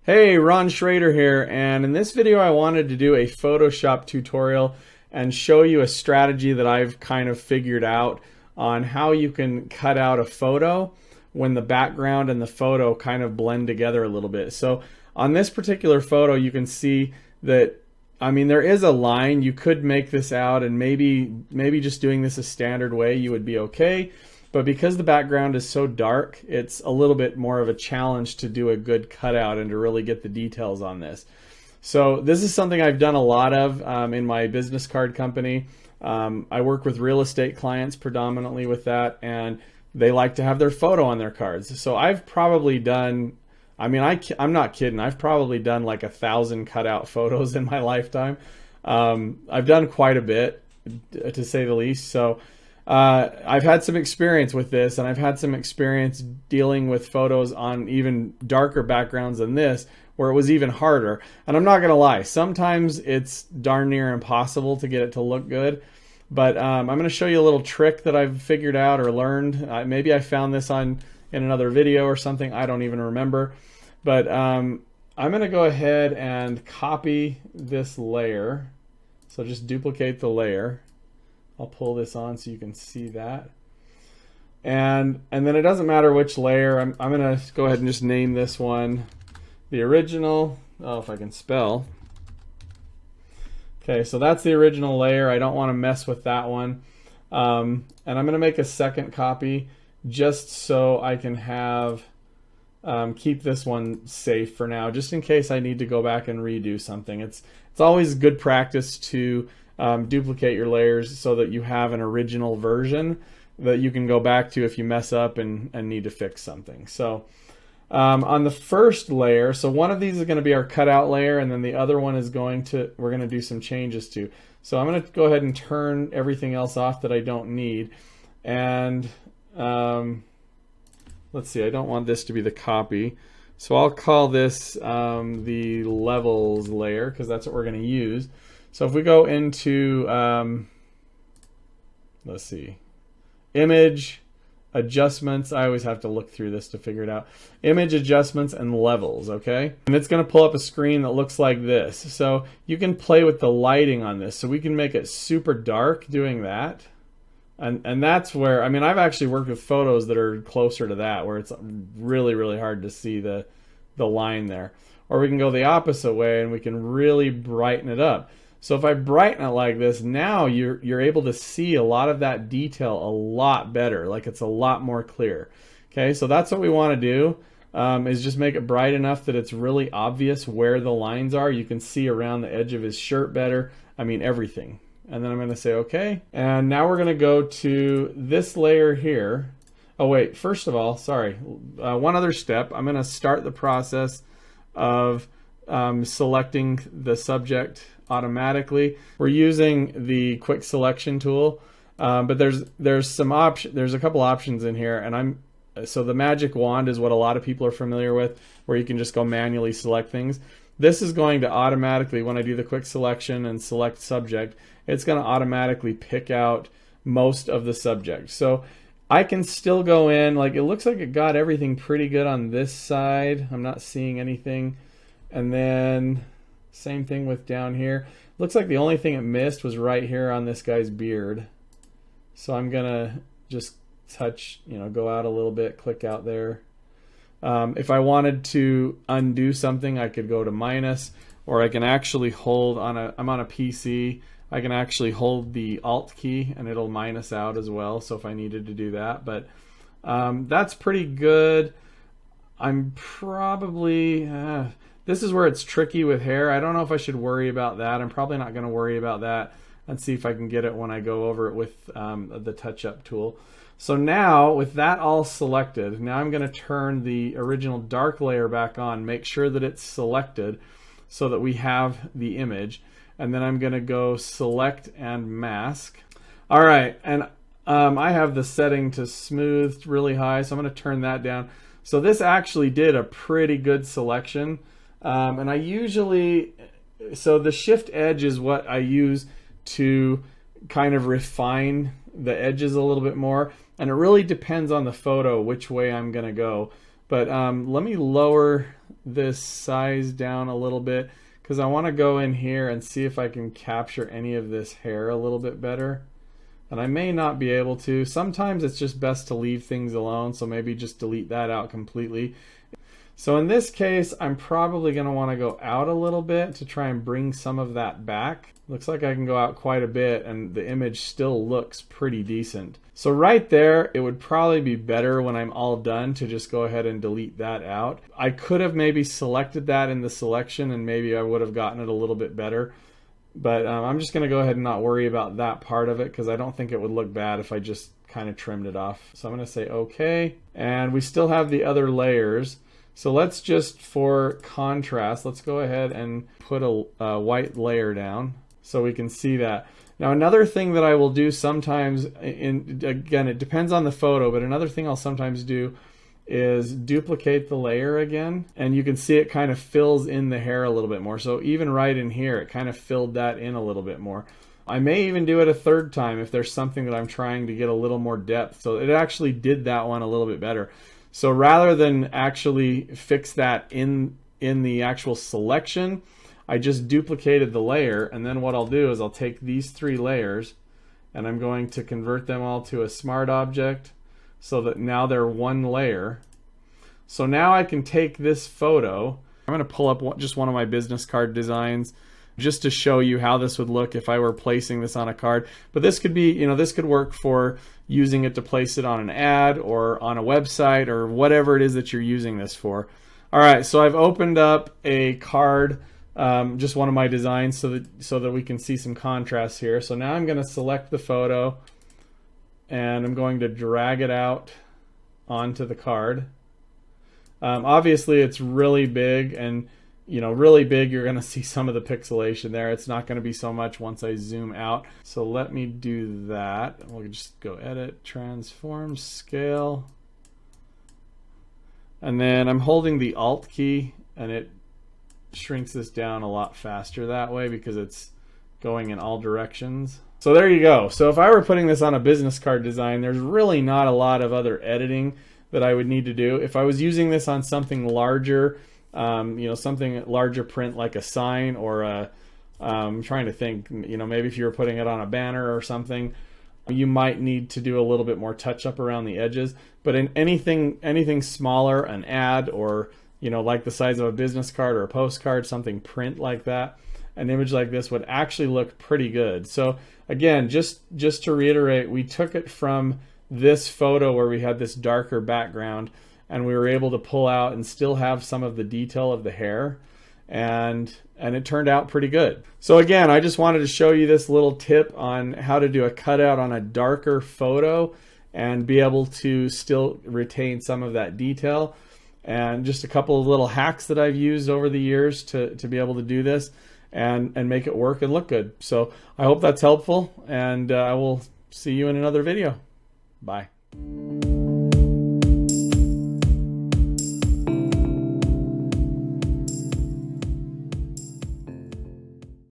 Hey, Ron Schrader here, and in this video I wanted to do a Photoshop tutorial and show you a strategy that I've kind of figured out on how you can cut out a photo when the background and the photo kind of blend together a little bit. So on this particular photo you can see that, I mean, there is a line. You could make this out, and maybe just doing this a standard way you would be okay. But because the background is so dark, it's a little bit more of a challenge to do a good cutout and to really get the details on this. So this is something I've done a lot of in my business card company. I work with real estate clients predominantly with that, and they like to have their photo on their cards. So I've probably done, I mean, I'm not kidding, I've probably done like 1,000 cutout photos in my lifetime. I've done quite a bit, to say the least. So I've had some experience with this, and I've had some experience dealing with photos on even darker backgrounds than this, where it was even harder. And I'm not gonna lie, sometimes it's darn near impossible to get it to look good. But I'm gonna show you a little trick that I've figured out or learned. Maybe I found this in another video or something, I don't even remember. But I'm gonna go ahead and copy this layer. So just duplicate the layer. I'll pull this on so you can see that. And then it doesn't matter which layer. I'm gonna go ahead and just name this one the original. Oh, if I can spell. Okay, so that's the original layer. I don't want to mess with that one. And I'm gonna make a second copy just so I can have keep this one safe for now, just in case I need to go back and redo something. It's always good practice to duplicate your layers so that you have an original version that you can go back to if you mess up and need to fix something. So on the first layer, so one of these is going to be our cutout layer, and then the other one is we're going to do some changes to. So I'm going to go ahead and turn everything else off that I don't need. And let's see, I don't want this to be the copy. So I'll call this the levels layer, because that's what we're going to use. So if we go into, let's see, image, adjustments, I always have to look through this to figure it out. Image, adjustments, and levels, okay? And it's gonna pull up a screen that looks like this. So you can play with the lighting on this. So we can make it super dark doing that. And that's where, I mean, I've actually worked with photos that are closer to that, where it's really, really hard to see the line there. Or we can go the opposite way and we can really brighten it up. So if I brighten it like this, now you're able to see a lot of that detail a lot better, like it's a lot more clear. Okay, so that's what we want to do, is just make it bright enough that it's really obvious where the lines are. You can see around the edge of his shirt better. I mean, everything. And then I'm going to say okay. And now we're going to go to this layer here. Oh wait, first of all, sorry, one other step. I'm going to start the process of selecting the subject automatically. We're using the quick selection tool, but there's some there's a couple options in here, and so the magic wand is what a lot of people are familiar with, where you can just go manually select things. This is going to automatically, when I do the quick selection and select subject, it's going to automatically pick out most of the subject. So I can still go in, like, it looks like it got everything pretty good on this side. I'm not seeing anything. And then same thing with down here. Looks like the only thing it missed was right here on this guy's beard. So I'm gonna just touch, go out a little bit, click out there. If I wanted to undo something, I could go to minus, or I can actually hold I'm on a PC, I can actually hold the Alt key and it'll minus out as well, so if I needed to do that. But that's pretty good. I'm probably, this is where it's tricky with hair. I don't know if I should worry about that. I'm probably not going to worry about that, and see if I can get it when I go over it with the touch-up tool. So now, with that all selected, now I'm going to turn the original dark layer back on, make sure that it's selected so that we have the image, and then I'm going to go select and mask. All right, and I have the setting to smooth really high, so I'm going to turn that down. So this actually did a pretty good selection. And I usually, so the shift edge is what I use to kind of refine the edges a little bit more. And it really depends on the photo which way I'm going to go. But let me lower this size down a little bit because I want to go in here and see if I can capture any of this hair a little bit better. And I may not be able to. Sometimes it's just best to leave things alone, so maybe just delete that out completely. So in this case, I'm probably going to want to go out a little bit to try and bring some of that back. Looks like I can go out quite a bit and the image still looks pretty decent. So right there, it would probably be better when I'm all done to just go ahead and delete that out. I could have maybe selected that in the selection and maybe I would have gotten it a little bit better. But I'm just going to go ahead and not worry about that part of it because I don't think it would look bad if I just kind of trimmed it off. So I'm going to say OK. And we still have the other layers. So let's just, for contrast, let's go ahead and put a white layer down so we can see that. Now another thing that I will do sometimes, again it depends on the photo, but another thing I'll sometimes do is duplicate the layer again, and you can see it kind of fills in the hair a little bit more. So even right in here, it kind of filled that in a little bit more. I may even do it a third time if there's something that I'm trying to get a little more depth. So it actually did that one a little bit better. So rather than actually fix that in the actual selection, I just duplicated the layer, and then what I'll do is I'll take these 3 layers and I'm going to convert them all to a smart object so that now they're one layer. So now I can take this photo. I'm going to pull up just one of my business card designs just to show you how this would look if I were placing this on a card. But this could be, you know, this could work for using it to place it on an ad or on a website or whatever it is that you're using this for. All right, so I've opened up a card, just one of my designs so that we can see some contrast here. So now I'm going to select the photo and I'm going to drag it out onto the card. Obviously it's really big, and you know, really big, you're going to see some of the pixelation there. It's not going to be so much once I zoom out. So let me do that. We'll just go edit, transform, scale. And then I'm holding the Alt key and it shrinks this down a lot faster that way because it's going in all directions. So there you go. So if I were putting this on a business card design, there's really not a lot of other editing that I would need to do. If I was using this on something larger, you know, something larger print like a sign or a, I'm trying to think, you know, maybe if you were putting it on a banner or something, you might need to do a little bit more touch up around the edges. But in anything smaller, an ad or, you know, like the size of a business card or a postcard, something print like that, an image like this would actually look pretty good. So again, just to reiterate, we took it from this photo where we had this darker background and we were able to pull out and still have some of the detail of the hair, and it turned out pretty good. So again, I just wanted to show you this little tip on how to do a cutout on a darker photo and be able to still retain some of that detail, and just a couple of little hacks that I've used over the years to be able to do this and make it work and look good. So I hope that's helpful, and I will see you in another video. Bye.